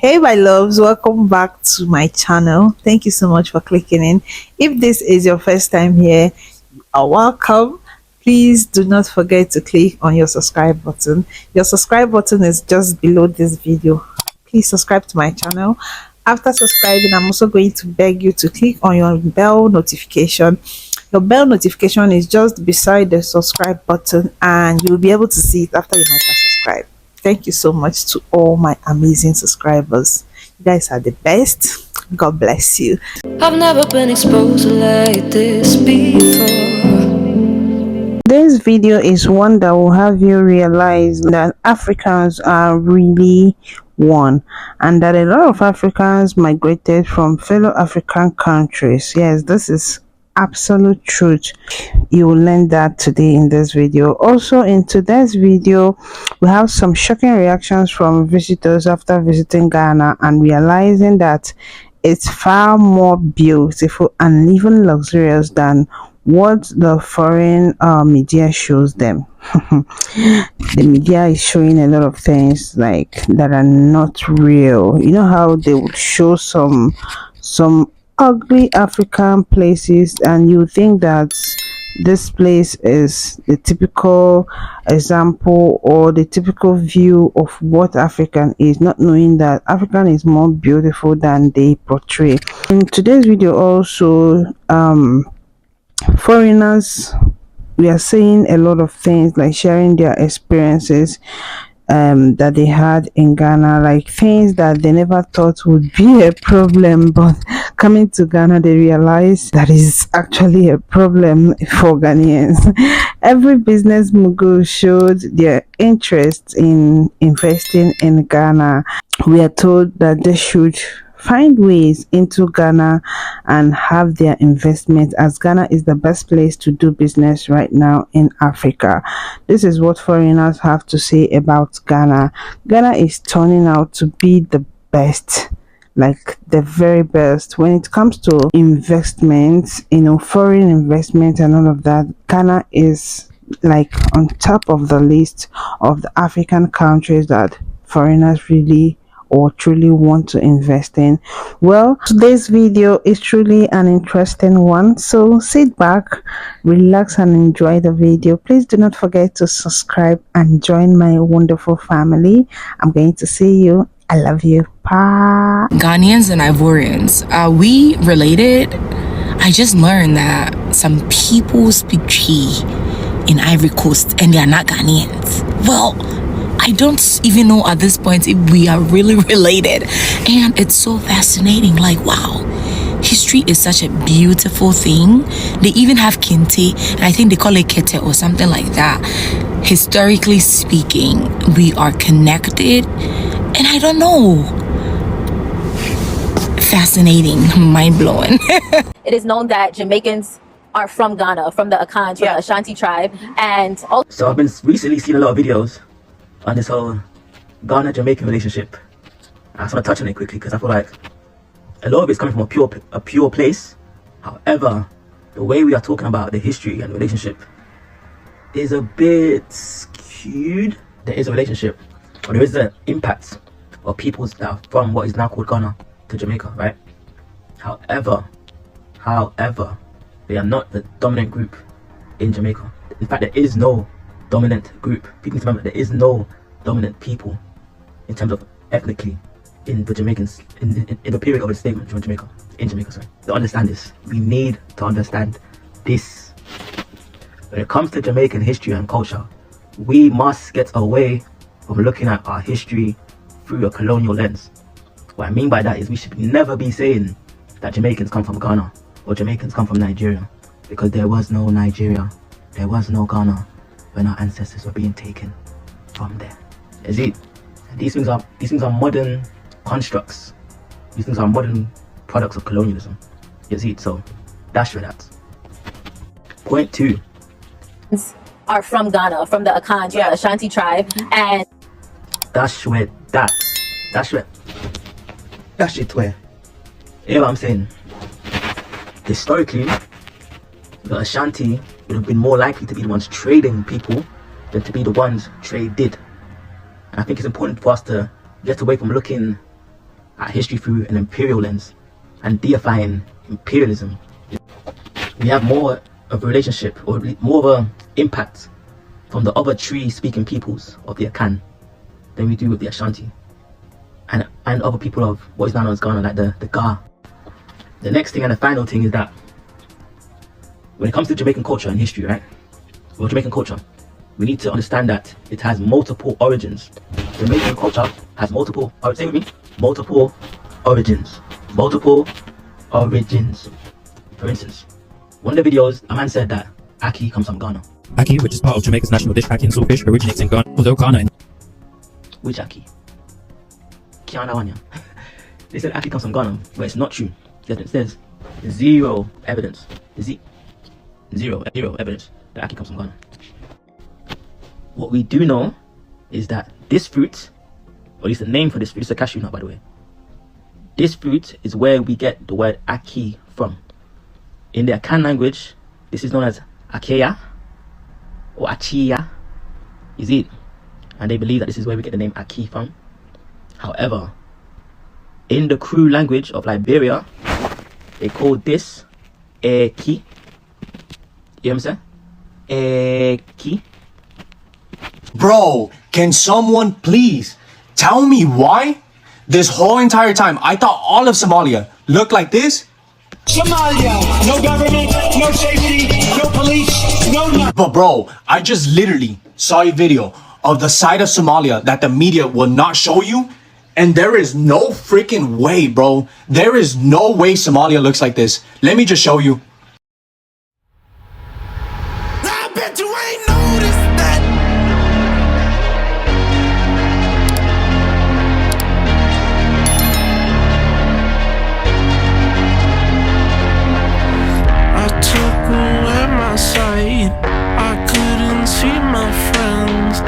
Hey my loves, welcome back to my channel. Thank you so much for clicking in. If this is your first time here, you are welcome. Please do not forget to click on your subscribe button. Your subscribe button is just below this video. Please subscribe to my channel. After subscribing, I'm also going to beg you to click on your bell notification. Your bell notification is just beside the subscribe button and you'll be able to see it after you might have subscribed. Thank you so much to all my amazing subscribers. You guys are the best. God bless you. I've never been exposed like this before. This video is one that will have you realize that Africans are really one, and that a lot of Africans migrated from fellow African countries. Yes, this is absolute truth. You will learn that today in this video. Also, in today's video, we have some shocking reactions from visitors after visiting Ghana and realizing that it's far more beautiful and even luxurious than what the foreign media shows them. The media is showing a lot of things like that are not real. You know how they would show some ugly African places and you think that this place is the typical example or the typical view of what African is, not knowing that African is more beautiful than they portray. In today's video also, foreigners, we are saying a lot of things like sharing their experiences that they had in Ghana, like things that they never thought would be a problem, but coming to Ghana they realize that is actually a problem for Ghanaians. Every business mogul showed their interest in investing in Ghana. We are told that they should find ways into Ghana and have their investment, as Ghana is the best place to do business right now in Africa. This is what foreigners have to say about Ghana. Ghana is turning out to be the best, like the very best when it comes to investments, foreign investment and all of that. Ghana is like on top of the list of the African countries that foreigners really or truly want to invest in. Well, today's video is truly an interesting one, so sit back, relax and enjoy the video. Please do not forget to subscribe and join my wonderful family. I'm going to see you. I love you. Bye. Ghanaians and Ivorians, are we related? I just learned that some people speak Twi in Ivory Coast and they are not Ghanaians. Well, I don't even know at this point if we are really related, and it's so fascinating. Like, wow, history is such a beautiful thing. They even have kente, and I think they call it kete or something like that. Historically speaking, we are connected, and I don't know, fascinating, mind-blowing. It is known that Jamaicans are from Ghana, from the Akans, from the Ashanti tribe, and also so I've been recently seeing a lot of videos on this whole Ghana-Jamaican relationship. I just want to touch on it quickly because I feel like a lot of it's coming from a pure place. However, the way we are talking about the history and the relationship is a bit skewed. There is a relationship, or there is an impact of peoples that are from what is now called Ghana to Jamaica, right? However, they are not the dominant group in Jamaica. In fact, there is no dominant group. People need to remember there is no dominant people in terms of ethnically in the Jamaicans in the period of enslavement from Jamaica, sorry. To understand this, we need to understand this. When it comes to Jamaican history and culture, we must get away from looking at our history through a colonial lens. What I mean by that is we should never be saying that Jamaicans come from Ghana or Jamaicans come from Nigeria, because there was no Nigeria, there was no Ghana when our ancestors were being taken from there. You see, these things are modern constructs. These things are modern products of colonialism. You see, so that's your that. Point 2. are from Ghana, from the Akans, from the Ashanti tribe, and that's where you know what I'm saying? Historically, the Ashanti would have been more likely to be the ones trading people than to be the ones traded. And I think it's important for us to get away from looking at history through an imperial lens and deifying imperialism. We have more of a relationship, or more of an impact from the other tree-speaking peoples of the Akan than we do with the Ashanti and other people of what is now known as Ghana, like the Ga. The next thing and the final thing is that when it comes to Jamaican culture and history, right? Well, Jamaican culture, we need to understand that it has multiple origins. Jamaican culture has multiple origins. Multiple origins. For instance, one of the videos, a man said that Aki comes from Ghana. Aki, which is part of Jamaica's national dish, Aki and saltfish, originates in Ghana, although Ghana... Which Aki? Kianawanya. They said Aki comes from Ghana, but it's not true. It says zero evidence. Zero evidence that Aki comes from Ghana. What we do know is that this fruit, or at least the name for this fruit, it's a cashew nut by the way. This fruit is where we get the word Aki from. In the Akan language, this is known as Akeya or Achia. Is it? And they believe that this is where we get the name Aki from. However, in the Kru language of Liberia, they call this Eki. You know what I'm saying? Eki. Bro, can someone please tell me why this whole entire time I thought all of Somalia looked like this? Somalia, no government, no safety, no police, no nothing. But bro, I just literally saw a video of the side of Somalia that the media will not show you, and there is no freaking way, bro. There is no way Somalia looks like this. Let me just show you. I bet you ain't noticed that. I took away my sight. I couldn't see my friends.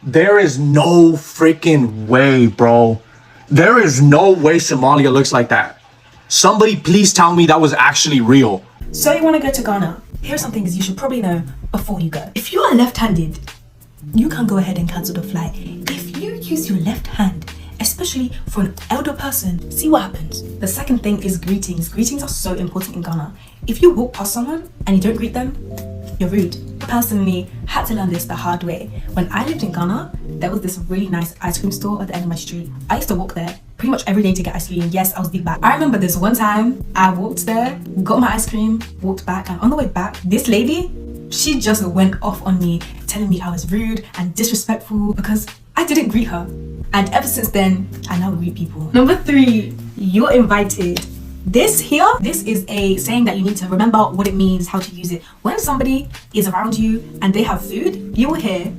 There is no freaking way, bro. There is no way Somalia looks like that. Somebody please tell me that was actually real. So you want to go to Ghana? Here's some things you should probably know before you go. If you are left-handed, you can go ahead and cancel the flight. If you use your left hand, especially for an elder person, see what happens. The second thing is greetings. Greetings are so important in Ghana. If you walk past someone and you don't greet them, you're rude. Personally, had to learn this the hard way. When I lived in Ghana, there was this really nice ice cream store at the end of my street. I used to walk there pretty much every day to get ice cream. Yes, I was big back. I remember this one time, I walked there, got my ice cream, walked back, and on the way back, this lady, she just went off on me, telling me I was rude and disrespectful because I didn't greet her. And ever since then, I now greet people. Number 3, you're invited. This is a saying that you need to remember what it means, how to use it. When somebody is around you and they have food, you will hear,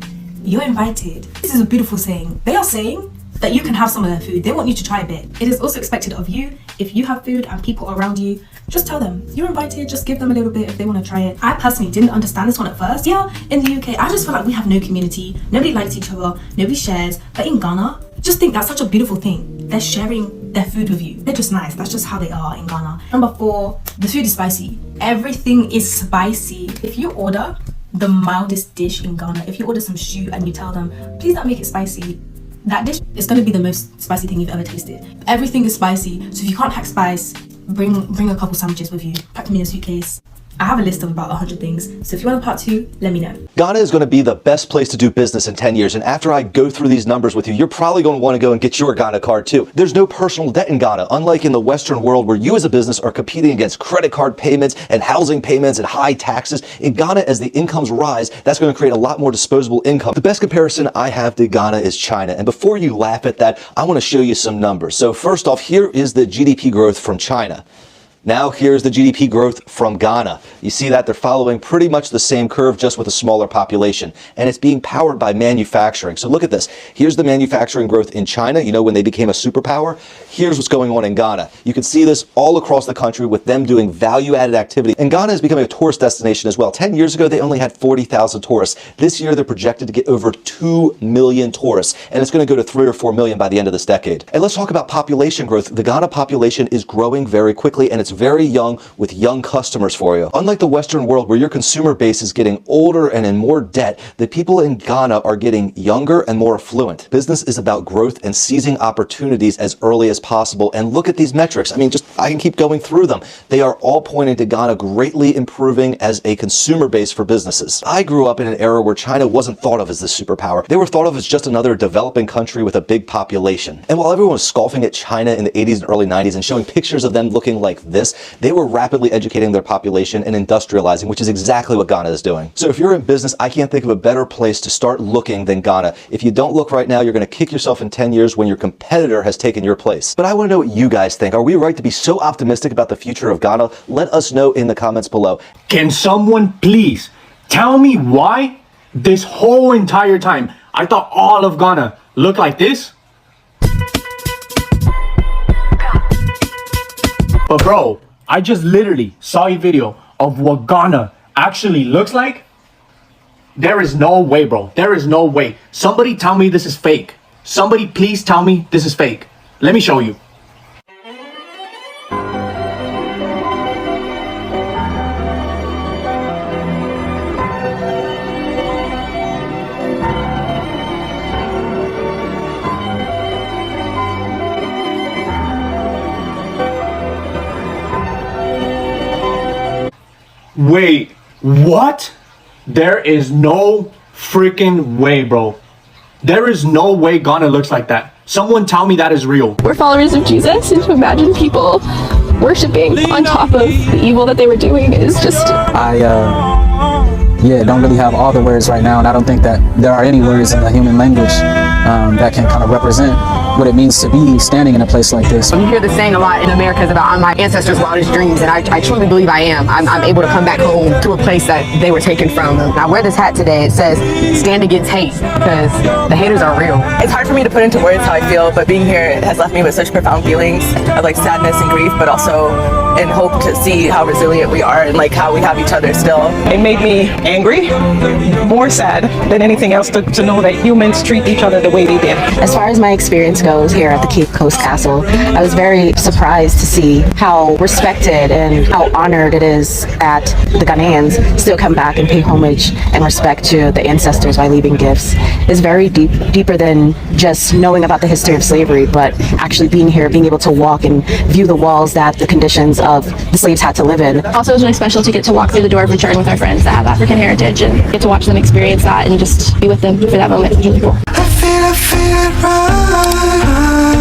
you're invited. This is a beautiful saying. They are saying that you can have some of their food. They want you to try a bit. It is also expected of you, if you have food and people around you, just tell them you're invited, just give them a little bit if they want to try it. I personally didn't understand this one at first. Yeah, in the UK, I just feel like we have no community, nobody likes each other, nobody shares. But in Ghana, just think that's such a beautiful thing. They're sharing their food with you. They're just nice. That's just how they are in Ghana. Number 4, the food is spicy. Everything is spicy. If you order the mildest dish in Ghana, if you order some stew and you tell them, please don't make it spicy, that dish is going to be the most spicy thing you've ever tasted. Everything is spicy, so if you can't hack spice, bring a couple sandwiches with you, pack them in a suitcase. I have a list of about 100 things, so if you want a part 2, let me know. Ghana is going to be the best place to do business in 10 years, and after I go through these numbers with you, you're probably going to want to go and get your Ghana card too. There's no personal debt in Ghana, unlike in the Western world where you as a business are competing against credit card payments and housing payments and high taxes. In Ghana, as the incomes rise, that's going to create a lot more disposable income. The best comparison I have to Ghana is China, and before you laugh at that, I want to show you some numbers. So first off, here is the GDP growth from China. Now here's the GDP growth from Ghana. You see that they're following pretty much the same curve, just with a smaller population. And it's being powered by manufacturing. So look at this. Here's the manufacturing growth in China, you know, when they became a superpower. Here's what's going on in Ghana. You can see this all across the country with them doing value-added activity. And Ghana is becoming a tourist destination as well. 10 years ago, they only had 40,000 tourists. This year, they're projected to get over 2 million tourists. And it's going to go to 3 or 4 million by the end of this decade. And let's talk about population growth. The Ghana population is growing very quickly, and it's very young with young customers for you. Unlike the Western world where your consumer base is getting older and in more debt, the people in Ghana are getting younger and more affluent. Business is about growth and seizing opportunities as early as possible. And look at these metrics. I mean, I can keep going through them. They are all pointing to Ghana greatly improving as a consumer base for businesses. I grew up in an era where China wasn't thought of as this superpower. They were thought of as just another developing country with a big population. And while everyone was scoffing at China in the 80s and early 90s and showing pictures of them looking like this, they were rapidly educating their population and industrializing, which is exactly what Ghana is doing. So if you're in business, I can't think of a better place to start looking than Ghana. If you don't look right now, you're going to kick yourself in 10 years when your competitor has taken your place. But I want to know what you guys think. Are we right to be so optimistic about the future of Ghana? Let us know in the comments below. Can someone please tell me why this whole entire time I thought all of Ghana looked like this? But bro, I just literally saw a video of what Ghana actually looks like. There is no way, bro. There is no way. Somebody tell me this is fake. Somebody please tell me this is fake. Let me show you. Wait, what? There is no freaking way, bro. There is no way Ghana looks like that. Someone tell me that is real. We're followers of Jesus, and to imagine people worshiping on top of the evil that they were doing is just... Yeah, don't really have all the words right now, and I don't think that there are any words in the human language that can kind of represent what it means to be standing in a place like this. You hear the saying a lot in America is about my ancestors' wildest dreams, and I truly believe I am. I'm able to come back home to a place that they were taken from. I wear this hat today. It says, stand against hate, because the haters are real. It's hard for me to put into words how I feel, but being here has left me with such profound feelings of like sadness and grief, but also in hope to see how resilient we are and like how we have each other still. It made me angry, more sad than anything else to know that humans treat each other the way they did. As far as my experience goes here at the Cape Coast Castle, I was very surprised to see how respected and how honored it is that the Ghanaians still come back and pay homage and respect to the ancestors by leaving gifts. It's very deeper than just knowing about the history of slavery, but actually being here, being able to walk and view the walls that the conditions of the slaves had to live in. Also, it was really special to get to walk through the door of return with our friends that have African heritage and get to watch them experience that and just be with them for that moment. It was really cool. I feel it right.